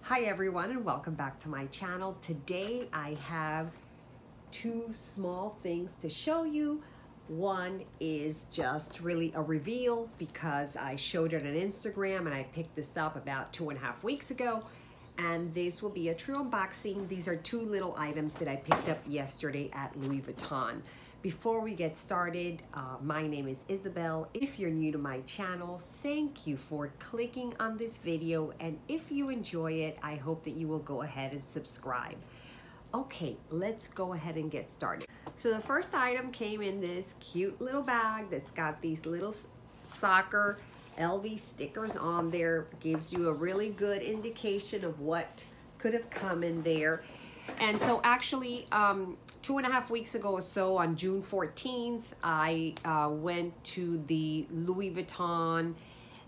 Hi everyone and welcome back to my channel. Today I have two small things to show you. One is just really a reveal because I showed it on Instagram and I picked this up about 2.5 weeks ago. And this will be a true unboxing. These are two little items that I picked up yesterday at Louis Vuitton. Before we get started, my name is Isabel. If you're new to my channel, thank you for clicking on this video. And if you enjoy it, I hope that you will go ahead and subscribe. Okay, let's go ahead and get started. So the first item came in this cute little bag that's got these little soccer LV stickers on there. Gives you a really good indication of what could have come in there. And so actually 2.5 weeks ago or so, on June 14th, I went to the Louis Vuitton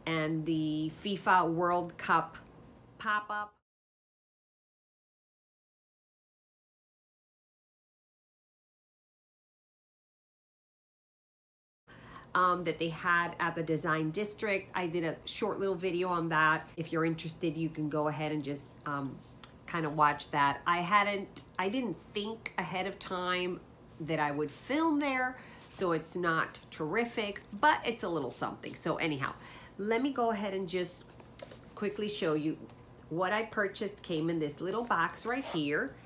and the FIFA World Cup pop-up. That they had at the Design District. I did a short little video on that. If you're interested, you can go ahead and just kind of watch that. I didn't think ahead of time that I would film there, so it's not terrific, but it's a little something. So anyhow, let me go ahead and just quickly show you what I purchased. Came in this little box right here,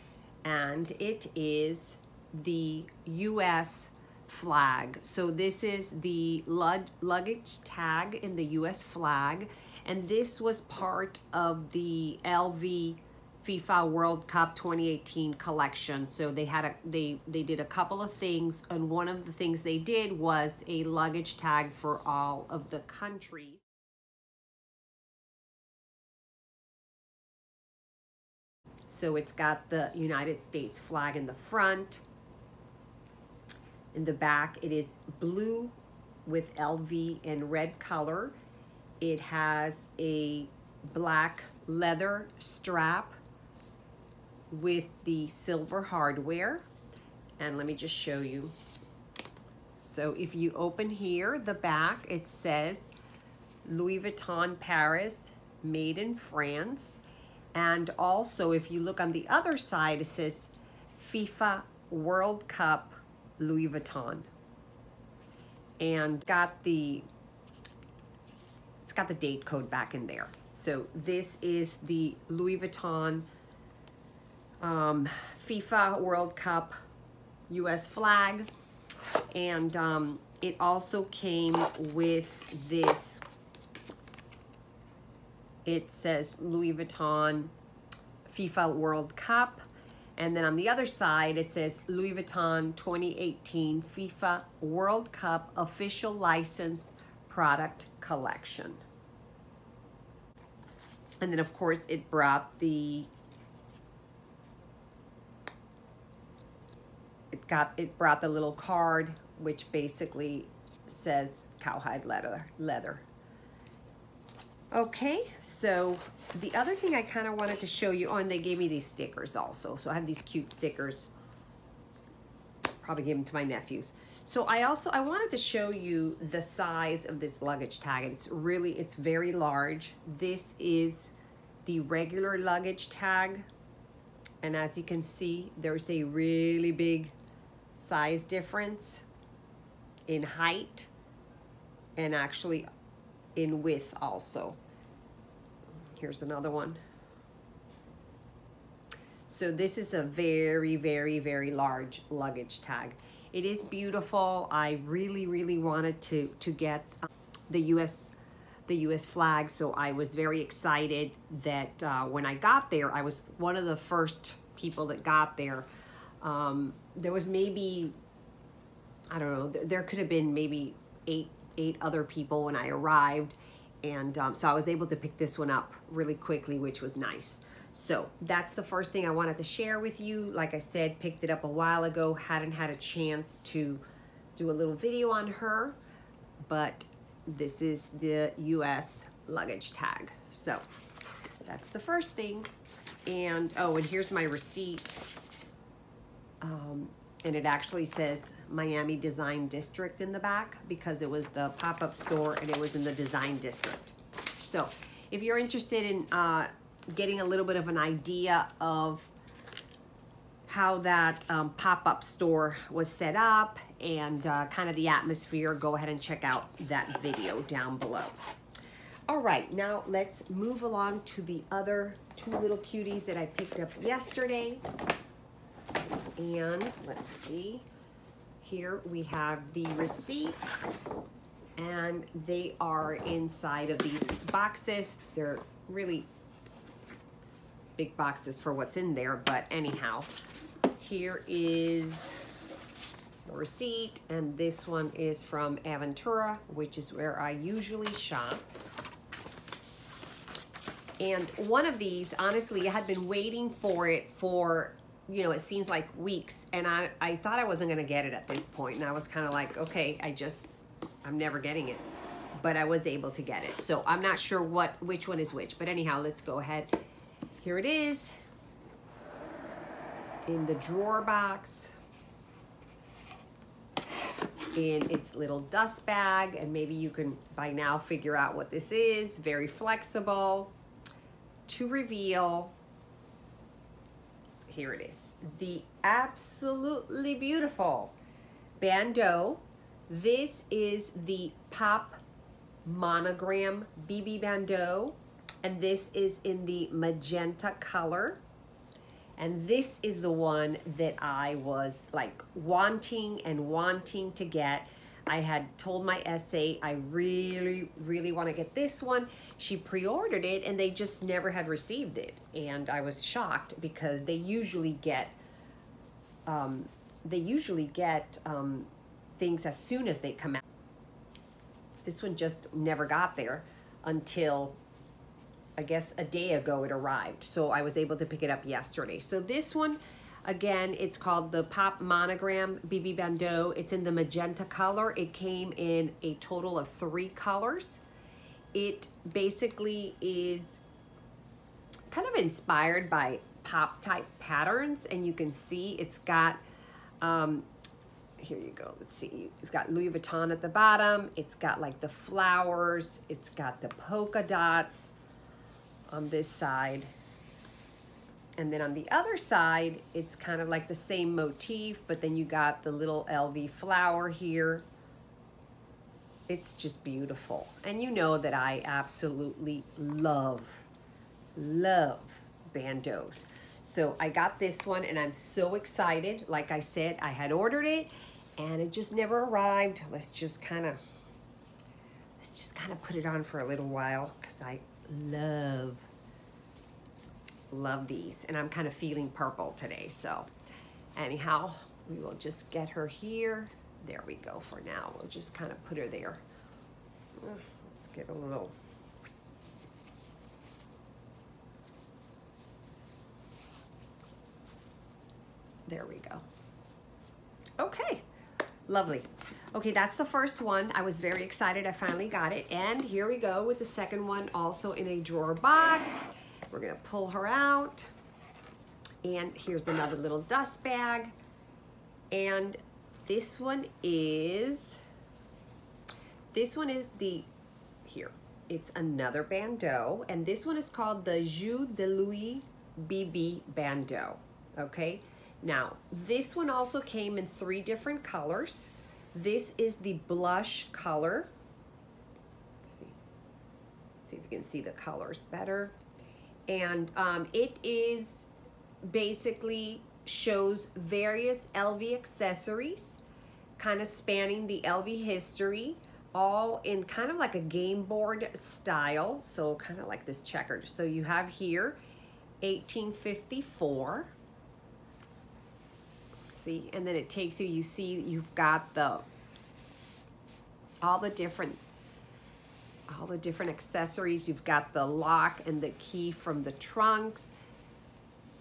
and it is the US flag. So this is the luggage tag in the US flag, and this was part of the LV FIFA World Cup 2018 collection. So they had they did a couple of things, and one of the things they did was a luggage tag for all of the countries. So it's got the United States flag in the front. In the back, it is blue with LV and red color. It has a black leather strap with the silver hardware. And let me just show you. So if you open here, the back, it says Louis Vuitton Paris, made in France. And also, if you look on the other side, it says FIFA World Cup Louis Vuitton. And it's got the date code back in there. So this is the Louis Vuitton FIFA World Cup US flag, and it also came with this. It says Louis Vuitton FIFA World Cup, and then on the other side it says Louis Vuitton 2018 FIFA World Cup official licensed product collection. And then of course it brought the brought the little card, which basically says cowhide leather. Okay, so the other thing I kind of wanted to show you, and they gave me these stickers also. So I have these cute stickers. Probably gave them to my nephews. So I wanted to show you the size of this luggage tag. It's very large. This is the regular luggage tag. And as you can see, there's a really big size difference in height and actually in width also. Here's another one. So this is a very, very, very large luggage tag. It is beautiful. I really wanted to get the US flag, so I was very excited that when I got there, I was one of the first people that got there. There was maybe, I don't know, there could have been maybe eight other people when I arrived, and so I was able to pick this one up really quickly, which was nice. So that's the first thing I wanted to share with you. Like I said, picked it up a while ago, hadn't had a chance to do a little video on her, but this is the US luggage tag. So that's the first thing. And oh, and here's my receipt. And it actually says Miami Design District in the back because it was the pop-up store and it was in the Design District. So if you're interested in getting a little bit of an idea of how that pop-up store was set up and kind of the atmosphere, go ahead and check out that video down below. All right, now let's move along to the other two little cuties that I picked up yesterday. And let's see, here we have the receipt, and they are inside of these boxes. They're really big boxes for what's in there, but anyhow, here is the receipt, and this one is from Aventura, which is where I usually shop. And one of these, honestly, I had been waiting for it for, you know, it seems like weeks, and I thought I wasn't gonna get it at this point, and I was kind of like, okay, I'm never getting it, but I was able to get it. So I'm not sure which one is which, but anyhow, let's go ahead. Here it is in the drawer box, in its little dust bag, and maybe you can by now figure out what this is. Very flexible to reveal. Here it is, the absolutely beautiful Bandeau. This is the Pop Monogram BB Bandeau, and this is in the Magenta color. And this is the one that I was like wanting to get. I had told my SA I really want to get this one. She pre-ordered it and they just never had received it. And I was shocked because they usually get things as soon as they come out. This one just never got there until, I guess, a day ago it arrived. So I was able to pick it up yesterday. So this one, again, it's called the Pop Monogram BB Bandeau. It's in the magenta color. It came in a total of 3 colors. It basically is kind of inspired by pop type patterns, and you can see it's got, here you go, let's see, it's got Louis Vuitton at the bottom. It's got like the flowers. It's got the polka dots on this side, and then on the other side it's kind of like the same motif, but then you got the little LV flower here. It's just beautiful, and you know that I absolutely love Bandeaus. So I got this one and I'm so excited. Like I said, I had ordered it and it just never arrived. Let's just kind of put it on for a little while because I love these, and I'm kind of feeling purple today. So anyhow, we will just get her here. There we go. For now, we'll just kind of put her there. Let's get a little, there we go. Okay, lovely. Okay, that's the first one. I was very excited. I finally got it. And here we go with the second one, also in a drawer box. We're gonna pull her out. And here's another little dust bag. And this one is the, here, it's another Bandeau. And this one is called the Jus de Louis BB Bandeau, okay? Now, this one also came in 3 different colors. This is the blush color. Let's see if you can see the colors better. And it is basically shows various LV accessories, kind of spanning the LV history, all in kind of like a game board style. So kind of like this checkered. So you have here 1854. See, and then it takes you, you see you've got all the different accessories. You've got the lock and the key from the trunks.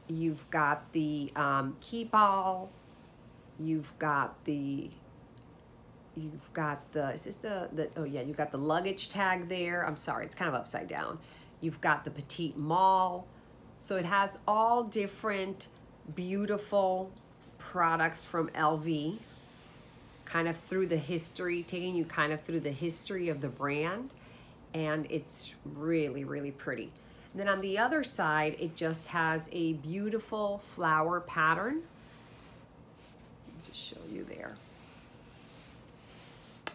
You've got the key ball. You've got the is this the oh yeah, you've got the luggage tag there. I'm sorry, it's kind of upside down. You've got the petite malle. So it has all different beautiful products from LV, kind of through the history, taking you kind of through the history of the brand, and it's really pretty. And then on the other side, it just has a beautiful flower pattern. Let me just show you there.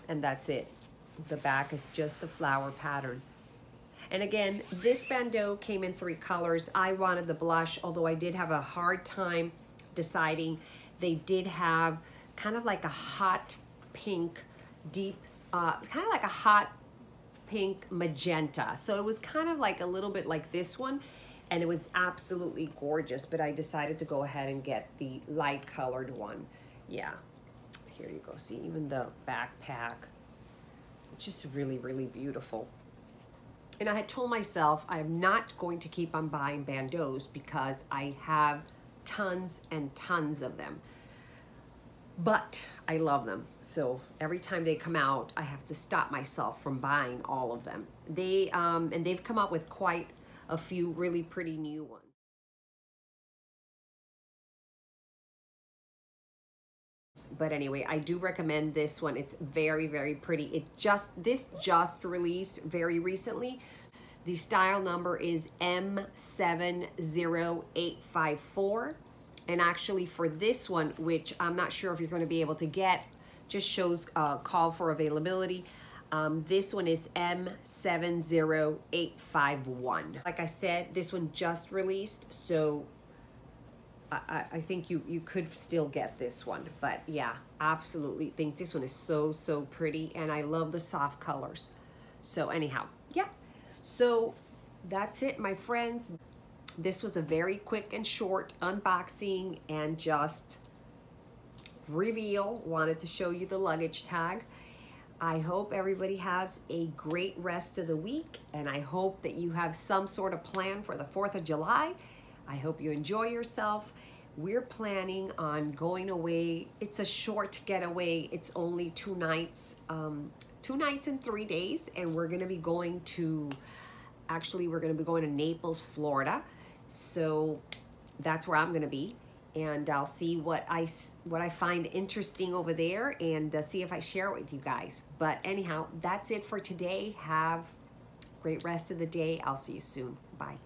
And that's it. The back is just the flower pattern. And again, this bandeau came in 3 colors. I wanted the blush, although I did have a hard time deciding. They did have kind of like a hot pink, deep, kind of like a hot pink magenta. So it was kind of like a little bit like this one, and it was absolutely gorgeous, but I decided to go ahead and get the light colored one. Yeah, here you go. See, even the backpack. It's just really, really beautiful. And I had told myself I'm not going to keep on buying bandeaus because I have tons and tons of them. But I love them. So every time they come out, I have to stop myself from buying all of them. And they've come out with quite a few really pretty new ones. But anyway, I do recommend this one. It's very, very pretty. This just released very recently. The style number is M70854. And actually for this one, which I'm not sure if you're going to be able to get, just shows call for availability. This one is M70851. Like I said, this one just released, so I think you could still get this one. But yeah, absolutely think this one is so, so pretty, and I love the soft colors. So anyhow, yeah. So that's it, my friends. This was a very quick and short unboxing and just reveal. Wanted to show you the luggage tag. I hope everybody has a great rest of the week, and I hope that you have some sort of plan for the 4th of July. I hope you enjoy yourself. We're planning on going away. It's a short getaway. It's only 2 nights, 2 nights and 3 days, and we're gonna be going to, actually we're gonna be going to Naples, Florida. So that's where I'm gonna be, and I'll see what I find interesting over there, and see if I share it with you guys. But anyhow, that's it for today. Have a great rest of the day. I'll see you soon. Bye.